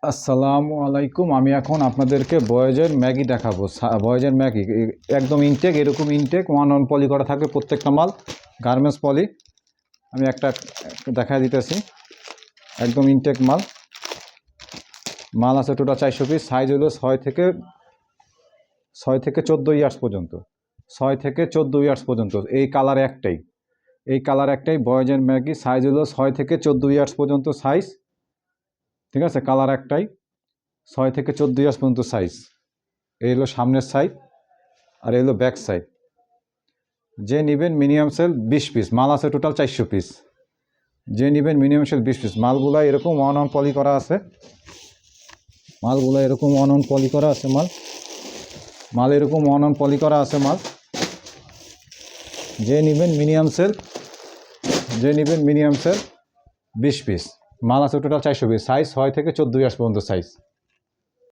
আসসালামু আলাইকুম। আমি এখন আপনাদেরকে বয়েজের ম্যাগি দেখাবো। বয়েজের ম্যাগি একদম ইনটেক, এরকম ইনটেক ওয়ান অন পলি করা থাকবে প্রত্যেকটা মাল, গার্মেন্টস পলি। আমি একটা দেখা দিতেছি, একদম ইনটেক মাল। মাল আছে টোটাল 400 পিস। সাইজ হলো 6 থেকে 14 ইয়ার্স পর্যন্ত, 6 থেকে 14 ইয়ার্স পর্যন্ত। এই কালার একটাই বয়েজের ম্যাগি। সাইজ হলো 6 থেকে 14 ইয়ার্স পর্যন্ত সাইজ, ঠিক আছে। কালার একটাই, 6 থেকে 14 ইয়ার্স পর্যন্ত সাইজ। এই হলো সামনের সাইড আর এই হলো ব্যাক সাইড। যে নেবেন মিনিমাম সেল 20 পিস। মাল আছে টোটাল 400 পিস। যে নেবেন মিনিমাম সেল 20 পিস। মালগুলো এরকম ওয়ান অন পলি করা আছে, মালগুলো এরকম ওয়ান অন পলি করা আছে। মাল এরকম ওয়ান অন পলি করা আছে মাল। যে নেবেন মিনিমাম সেল 20 পিস। মাল আছে টোটাল 400 পিস। সাইজ 6 থেকে 14 ইয়ার্স পর্যন্ত সাইজ।